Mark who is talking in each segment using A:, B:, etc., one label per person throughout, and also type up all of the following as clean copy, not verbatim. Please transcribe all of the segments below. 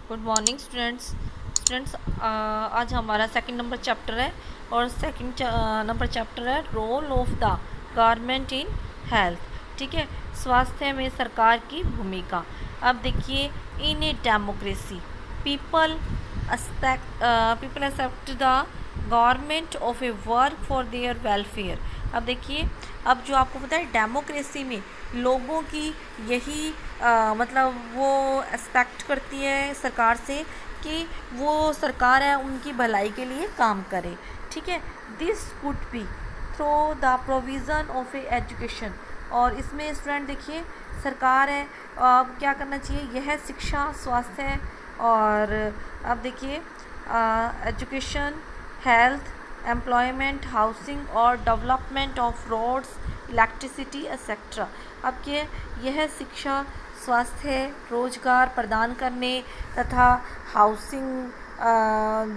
A: Good morning students. आज हमारा second number chapter है और सेकंड नंबर चैप्टर है role of the government in health. ठीक है, स्वास्थ्य में सरकार की भूमिका। अब देखिए, in a democracy people accept the government of a work for their welfare. अब देखिए, अब जो आपको पता है डेमोक्रेसी में लोगों की यही मतलब वो एक्सपेक्ट करती है सरकार से कि वो सरकार है उनकी भलाई के लिए काम करे। ठीक है, this could be through the provision of A education. और इसमें स्टूडेंट देखिए, सरकार है अब क्या करना चाहिए, यह शिक्षा, स्वास्थ्य है और अब देखिए एजुकेशन, हेल्थ, एम्प्लॉयमेंट, हाउसिंग और development of roads, electricity etcetera. अब के यह शिक्षा, स्वास्थ्य, रोजगार प्रदान करने तथा हाउसिंग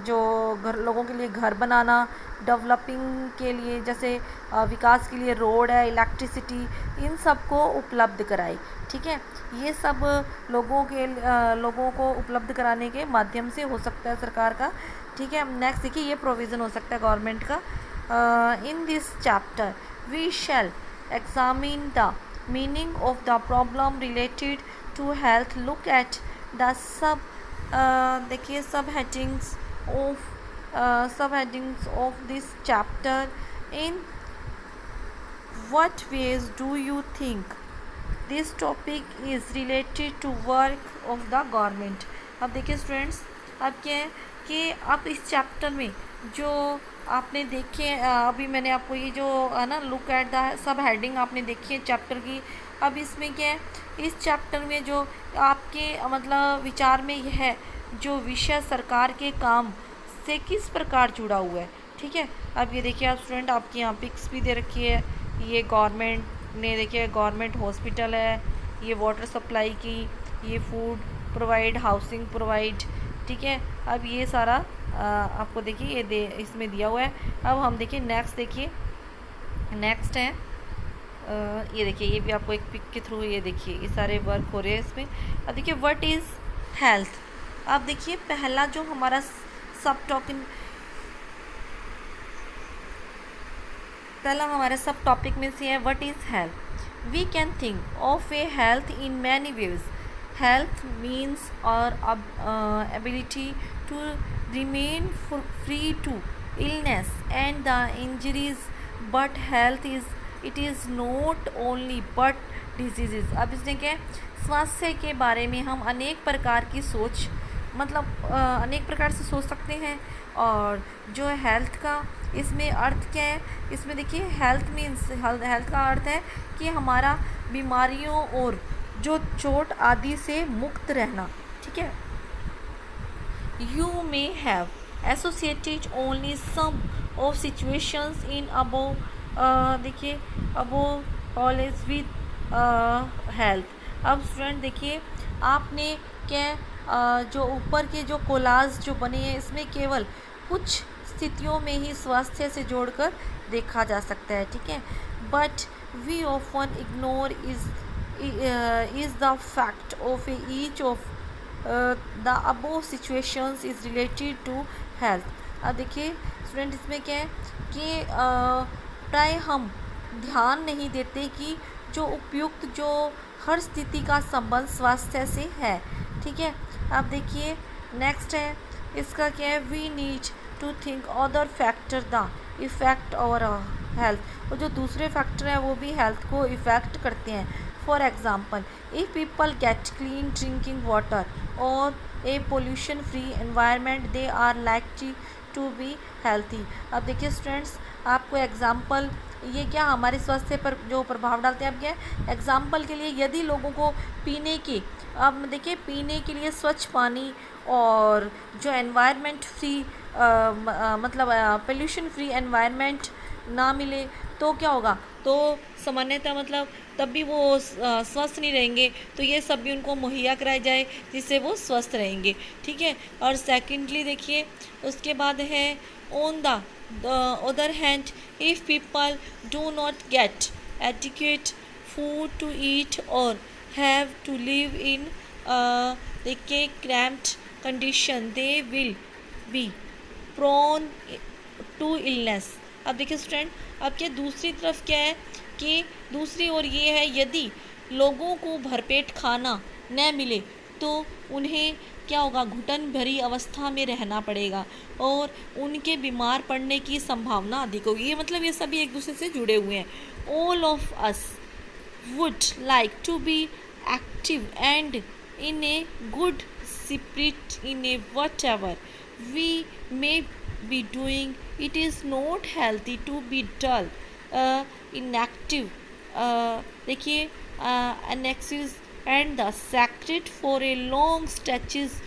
A: जो घर लोगों के लिए घर बनाना, डेवलपिंग के लिए जैसे विकास के लिए रोड है, इलेक्ट्रिसिटी, इन सब को उपलब्ध कराई। ठीक है, ये सब लोगों को उपलब्ध कराने के माध्यम से हो सकता है सरकार का। ठीक है, नेक्स्ट देखिए, ये प्रोविज़न हो सकता है गवर्नमेंट का। In this chapter we shall examine the meaning of the problem related to health, look at the देखिए सब headings of this chapter. In what ways do you think this topic is related to work of the government? अब देखिए students, अब क्या है कि आप इस चैप्टर में जो आपने देखे अभी मैंने आपको ये जो है ना look at the sub heading आपने देखी है चैप्टर की। अब इसमें क्या है, इस चैप्टर में जो आपके मतलब विचार में यह है जो विषय सरकार के काम से किस प्रकार जुड़ा हुआ है। ठीक है, अब ये देखिए आप स्टूडेंट, आपकी यहाँ पिक्स भी दे रखी है। ये गवर्नमेंट ने देखिए गवर्नमेंट हॉस्पिटल है, ये वाटर सप्लाई की, ये फूड प्रोवाइड, हाउसिंग प्रोवाइड। ठीक है, अब ये सारा आपको देखिए ये इसमें दिया हुआ है। अब हम देखिए नेक्स्ट, देखिए नेक्स्ट है ये देखिए, ये भी आपको एक पिक के थ्रू ये देखिए ये सारे वर्क हो रहे हैं इसमें। अब देखिए व्हाट इज़ हेल्थ। अब देखिए पहला जो हमारा सब टॉपिक में से है what is health. We can think of a health in many ways. Health means और ability to remain free to illness and the injuries, but health is not only but diseases। अब इसने क्या है, स्वास्थ्य के बारे में हम अनेक प्रकार की सोच मतलब अनेक प्रकार से सोच सकते हैं। और जो हेल्थ का इसमें अर्थ क्या है, इसमें देखिए हेल्थ मीन्स हेल्थ का अर्थ है कि हमारा बीमारियों और जो चोट आदि से मुक्त रहना। ठीक है, you may have associated only some of situations in above देखिए above college with health। अब स्टूडेंट देखिए, आपने क्या जो ऊपर के जो कोलाज जो बने हैं इसमें केवल कुछ स्थितियों में ही स्वास्थ्य से जोड़कर देखा जा सकता है। ठीक है, but we often ignore is the fact of each of the above situations is related to health। अब देखिए स्टूडेंट, इसमें क्या है कि प्राय हम ध्यान नहीं देते कि जो उपयुक्त जो हर स्थिति का संबंध स्वास्थ्य से है। ठीक है, अब देखिए नेक्स्ट है, इसका क्या है, we need to think other factor the effect और हेल्थ। और जो दूसरे फैक्टर हैं वो भी हेल्थ को इफ़ेक्ट करते हैं। For example, if people get clean drinking water or a pollution free environment, they are likely to be healthy। अब देखिए स्टूडेंट्स, आपको एग्जाम्पल ये क्या हमारे स्वास्थ्य पर जो प्रभाव डालते हैं। अब क्या एग्जाम्पल के लिए, यदि लोगों को पीने के अब देखिए पीने के लिए स्वच्छ पानी और जो एनवायरनमेंट फ्री मतलब पोल्यूशन फ्री एनवायरनमेंट ना मिले तो क्या होगा, तो सामान्यतः मतलब तब भी वो स्वस्थ नहीं रहेंगे। तो ये सब भी उनको मुहैया कराया जाए जिससे वो स्वस्थ रहेंगे। ठीक है, और सेकेंडली देखिए उसके बाद है on the other hand if people do not get adequate food to eat और हैव टू लिव इन देखिए cramped condition they will be prone to illness. अब देखिए स्टूडेंट, अब क्या दूसरी तरफ क्या है कि दूसरी ओर ये है, यदि लोगों को भरपेट खाना न मिले तो उन्हें क्या होगा, घुटन भरी अवस्था में रहना पड़ेगा और उनके बीमार पड़ने की संभावना अधिक होगी। ये मतलब ये सभी एक दूसरे से जुड़े हुए हैं। All of us would like to be active and in a good spirit in a whatever we may be doing. It is not healthy to be dull, inactive, देखिए anxious and the sacred for a long stretches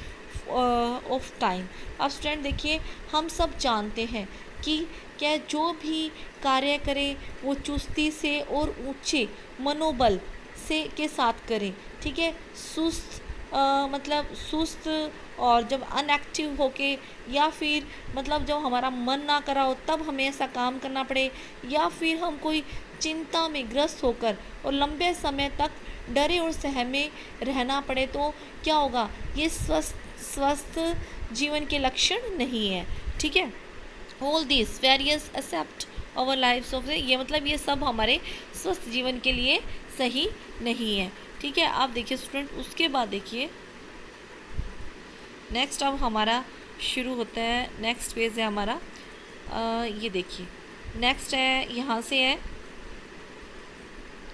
A: of time. अब student देखिए, हम सब जानते हैं कि क्या जो भी कार्य करें वो चुस्ती से और ऊंचे मनोबल से के साथ करें, ठीक है। सुस्त मतलब सुस्त, और जब अनएक्टिव होके या फिर मतलब जब हमारा मन ना करा हो तब हमें ऐसा काम करना पड़े, या फिर हम कोई चिंता में ग्रस्त होकर और लंबे समय तक डरे और सहमे रहना पड़े, तो क्या होगा, ये स्वस्थ जीवन के लक्षण नहीं है, ठीक है। All this various except our lives of, ये मतलब ये सब हमारे स्वस्थ जीवन के लिए सही नहीं है, ठीक है। आप देखिए स्टूडेंट, उसके बाद देखिए नेक्स्ट अब हमारा शुरू होता है, नेक्स्ट पेज है हमारा, ये देखिए नेक्स्ट है, यहाँ से है,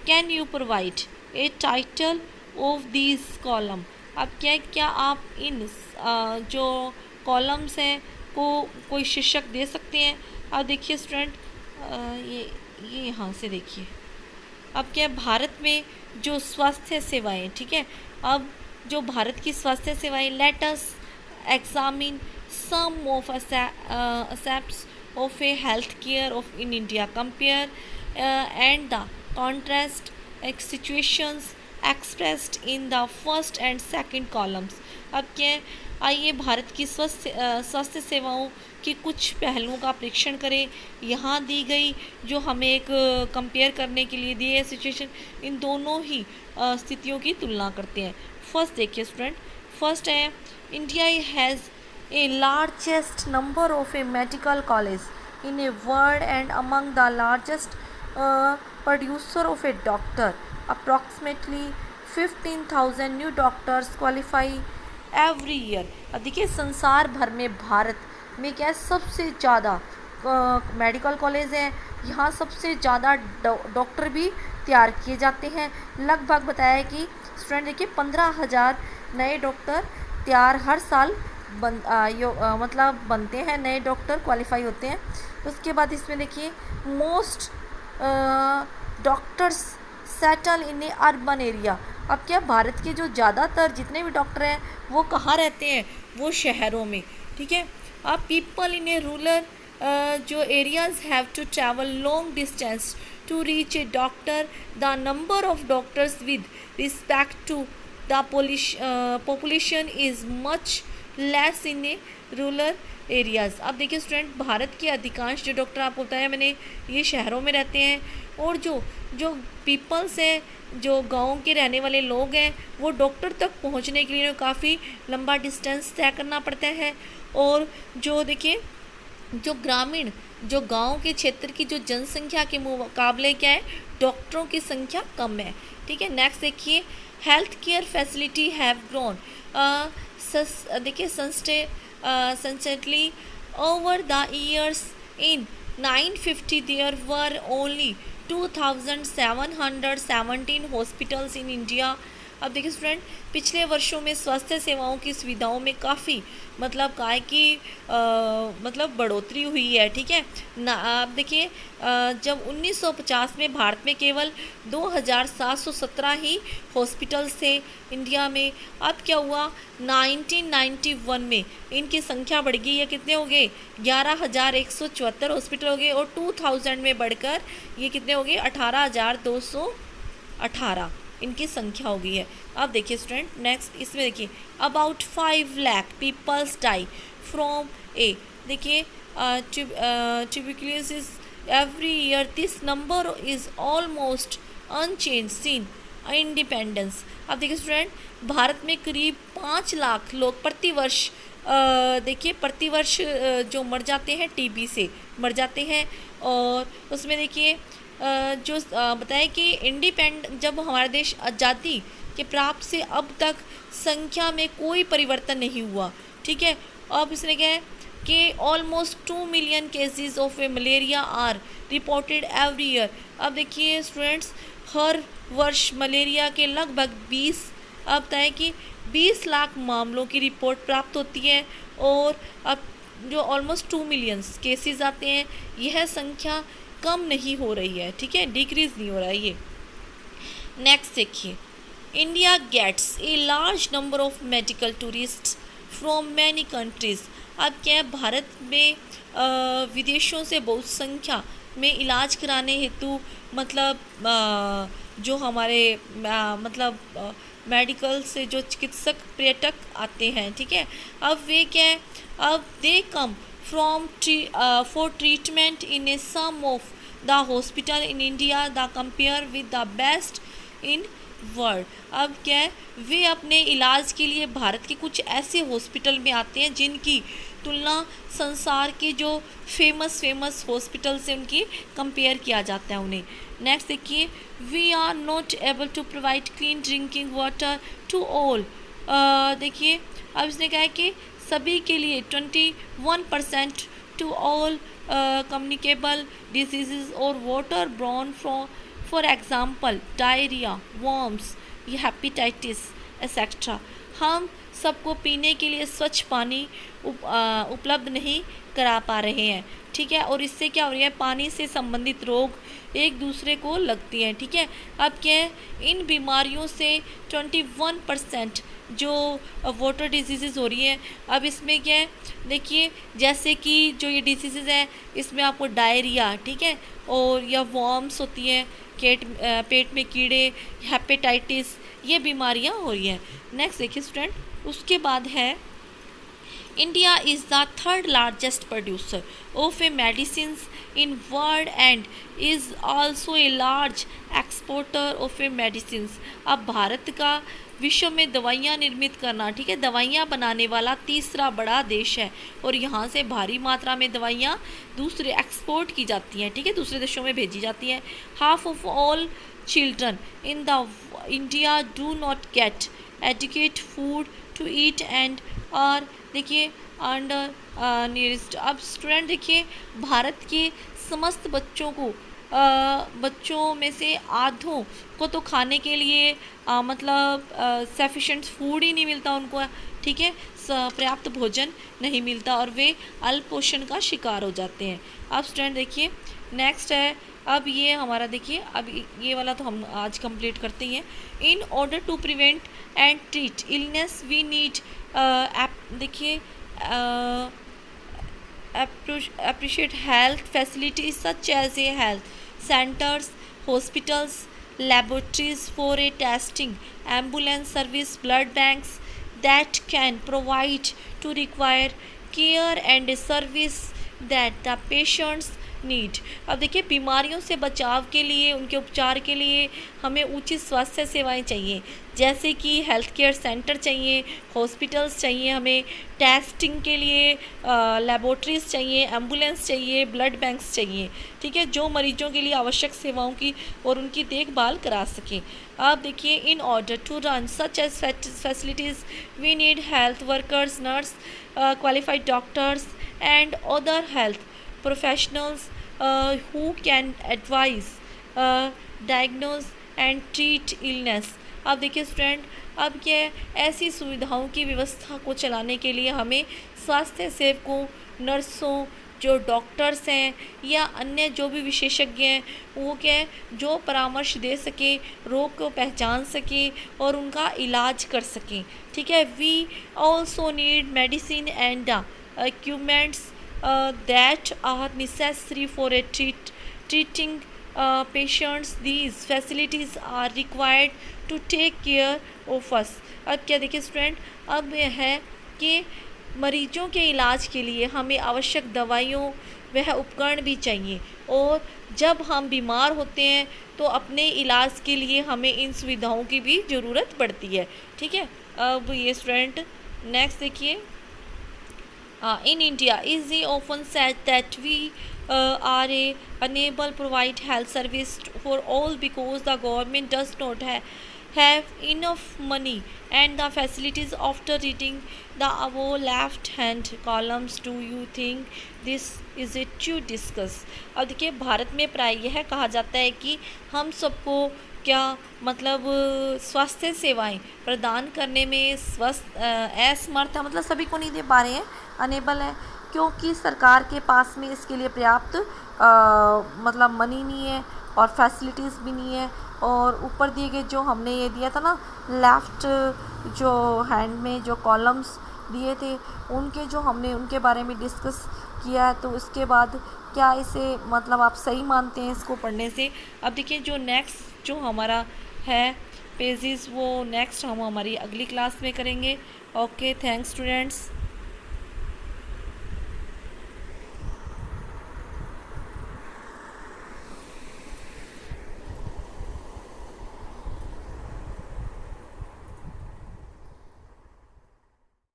A: can you provide a title of this column. अब क्या आप इन जो कॉलम्स हैं को कोई शीर्षक दे सकते हैं। अब देखिए स्टूडेंट, ये यहाँ से देखिए, अब क्या है, भारत में जो स्वास्थ्य सेवाएं, ठीक है, अब जो भारत की स्वास्थ्य सेवाएं, let us examine some of aspects of a health care of in India, compare and the contrast situations expressed in the first and second columns. अब क्या है, आइए भारत की स्वास्थ्य सेवाओं की कुछ पहलुओं का परीक्षण करें। यहाँ दी गई जो हमें एक कंपेयर करने के लिए दी है सिचुएशन, इन दोनों ही स्थितियों की तुलना करते हैं। फर्स्ट देखिए स्टूडेंट, फर्स्ट है, India has a largest number of A medical college in a world and among the largest producer of A doctor. Approximately 15,000 new doctors qualify every year. अब देखिए संसार भर में भारत में क्या है, सबसे ज़्यादा मेडिकल कॉलेज हैं, यहाँ सबसे ज़्यादा डॉक्टर भी तैयार किए जाते हैं। लगभग बताया है कि स्टूडेंट देखिए 15,000 नए डॉक्टर तैयार हर साल मतलब बनते हैं, नए डॉक्टर क्वालिफाई होते हैं। उसके बाद इसमें देखिए most doctors settle in a urban area. अब क्या भारत के जो ज़्यादातर जितने भी डॉक्टर हैं वो कहाँ रहते हैं, वो शहरों में, ठीक है। अब पीपल इन ए रूरल जो areas have to travel long distance to reach a doctor. The number of doctors with respect to the population is much less in a rural areas. अब देखिए स्टूडेंट, भारत के अधिकांश जो doctor आपको बताया मैंने, ये शहरों में रहते हैं, और जो पीपल्स हैं, जो गांव के रहने वाले लोग हैं, वो डॉक्टर तक पहुंचने के लिए काफ़ी लंबा डिस्टेंस तय करना पड़ता है। और जो देखिए जो ग्रामीण जो गांव के क्षेत्र की जो जनसंख्या के मुकाबले क्या है, डॉक्टरों की संख्या कम है, ठीक है। नेक्स्ट देखिए, health care facility have grown देखिए constantly over the years. In 950 there were only 2,717 hospitals in India. अब देखिए स्टूडेंट, पिछले वर्षों में स्वास्थ्य सेवाओं की सुविधाओं में काफ़ी मतलब काय की मतलब बढ़ोतरी हुई है, ठीक है ना। अब देखिए जब 1950 में भारत में केवल 2,717 ही हॉस्पिटल्स थे इंडिया में। अब क्या हुआ, 1991 में इनकी संख्या बढ़ गई है, कितने हो गए, 11,174 हॉस्पिटल हो गए, और 2000 में बढ़कर ये कितने हो गए, 18,218 इनकी संख्या हो गई है। अब देखिए स्टूडेंट, नेक्स्ट इसमें देखिए, about 5 lakh peoples die from a देखिए tuberculosis every year. This number is almost unchanged since independence. अब देखिए स्टूडेंट, भारत में करीब 5 लाख लोग प्रतिवर्ष देखिए प्रतिवर्ष जो मर जाते हैं टीबी से मर जाते हैं। और उसमें देखिए जो बताया कि जब हमारा देश आज़ादी के प्राप्त से अब तक संख्या में कोई परिवर्तन नहीं हुआ। ठीक है, अब इसने क्या है कि almost 2 million cases of malaria are reported every year. अब देखिए स्टूडेंट्स, हर वर्ष मलेरिया के लगभग 20 लाख मामलों की रिपोर्ट प्राप्त होती है। और अब जो ऑलमोस्ट 2 मिलियंस केसेस आते हैं, यह संख्या कम नहीं हो रही है। ठीक है, डिक्रीज नहीं हो रहा है ये। नेक्स्ट देखिए, India gets a large number of medical tourist from many countries. अब क्या है, भारत में विदेशों से बहुत संख्या में इलाज कराने हेतु मतलब जो हमारे मतलब मेडिकल से जो चिकित्सक पर्यटक आते हैं। ठीक है, अब वे क्या है, अब they come from for treatment in a some of the hospital in India the compare with the best in world. अब क्या है, वे अपने इलाज के लिए भारत के कुछ ऐसे हॉस्पिटल में आते हैं जिनकी तुलना संसार के जो फेमस हॉस्पिटल से उनकी कंपेयर किया जाता है उन्हें। नेक्स्ट देखिए, we are not able to provide clean drinking water to all. देखिए, अब इसने कहा है कि सभी के लिए 21% टू ऑल कम्युनिकेबल डिजीज़ और water borne from for example diarrhoea, worms, hepatitis etcetera. हम सबको पीने के लिए स्वच्छ पानी उपलब्ध नहीं करा पा रहे हैं। ठीक है, और इससे क्या हो रही है, पानी से संबंधित रोग एक दूसरे को लगती हैं। ठीक है, अब क्या है, इन बीमारियों से 21% जो वाटर डिजीज़ हो रही हैं। अब इसमें क्या है, देखिए जैसे कि जो ये डिजीज़ हैं, इसमें आपको डायरिया, ठीक है, और या वॉर्म्स होती हैं, पेट में कीड़े, हेपेटाइटिस, ये बीमारियां हो रही हैं। नेक्स्ट देखिए स्टूडेंट, उसके बाद है India is the third largest producer of a medicine in world and is also a large exporter of a medicine. अब भारत का विश्व में दवाइयाँ निर्मित करना, ठीक है, दवाइयाँ बनाने वाला तीसरा बड़ा देश है। और यहाँ से भारी मात्रा में दवाइयाँ दूसरे एक्सपोर्ट की जाती हैं। ठीक है, दूसरे देशों में भेजी जाती हैं। Half of all children in the India do not get adequate food to eat and और देखिए अंडर नियरेस्ट। अब स्टूडेंट देखिए, भारत के समस्त बच्चों में से आधों को तो खाने के लिए मतलब सफिशेंट फूड ही नहीं मिलता उनको। ठीक है, पर्याप्त भोजन नहीं मिलता और वे अल्पोषण का शिकार हो जाते हैं। अब स्टूडेंट देखिए, नेक्स्ट है, अब ये हमारा देखिए, अब ये वाला तो हम आज कंप्लीट करते ही हैं। In order to prevent and treat illness we need देखिए appreciate health facilities such as a health centers, hospitals, laboratories for a testing, ambulance service, blood banks that can provide to require care and a service that the patients need. अब देखिए, बीमारियों से बचाव के लिए, उनके उपचार के लिए हमें उचित स्वास्थ्य सेवाएं चाहिए, जैसे कि हेल्थ केयर सेंटर चाहिए, हॉस्पिटल्स चाहिए, हमें टेस्टिंग के लिए लेबोरेटरीज चाहिए, एम्बुलेंस चाहिए, ब्लड बैंक्स चाहिए। ठीक है, जो मरीजों के लिए आवश्यक सेवाओं की और उनकी देखभाल करा सकें। अब देखिए, in order to run such as facilities we need health workers, nurse, qualified doctors and other health professionals who can advise, diagnose and treat illness। अब देखिए स्टूडेंट, अब ये ऐसी सुविधाओं की व्यवस्था को चलाने के लिए हमें स्वास्थ्य सेवकों, नर्सों, जो डॉक्टर्स हैं या अन्य जो भी विशेषज्ञ हैं, वो क्या है, जो परामर्श दे सके, रोग को पहचान सके और उनका इलाज कर सकें। ठीक है, we also need medicine and equipments that are necessary for a treating patients. These facilities are required to take care of us। अब क्या देखिए स्टूडेंट, अब यह है कि मरीजों के इलाज के लिए हमें आवश्यक दवाइयों वह उपकरण भी चाहिए। और जब हम बीमार होते हैं तो अपने इलाज के लिए हमें इन सुविधाओं की भी ज़रूरत पड़ती है। ठीक है, अब ये स्टूडेंट नेक्स्ट देखिए। In India, it is often said that we are unable to provide health service for all because the government does not have enough money and the facilities. After reading the above left-hand columns, do you think this is it to discuss? अब देखिए, भारत में प्राय यह कहा जाता है कि हम सबको क्या मतलब स्वास्थ्य सेवाएं प्रदान करने में असमर्थ है, मतलब सभी को नहीं दे पा रहे हैं, अनेबल है, क्योंकि सरकार के पास में इसके लिए पर्याप्त मतलब मनी नहीं है और फैसिलिटीज़ भी नहीं है। और ऊपर दिए गए जो हमने ये दिया था ना लेफ़्ट जो हैंड में जो कॉलम्स दिए थे उनके जो हमने उनके बारे में डिस्कस किया है, तो उसके बाद क्या इसे मतलब आप सही मानते हैं इसको पढ़ने से? अब देखिए, जो नेक्स्ट जो हमारा है पेजेस वो नेक्स्ट हम हमारी अगली क्लास में करेंगे। Okay, thanks students.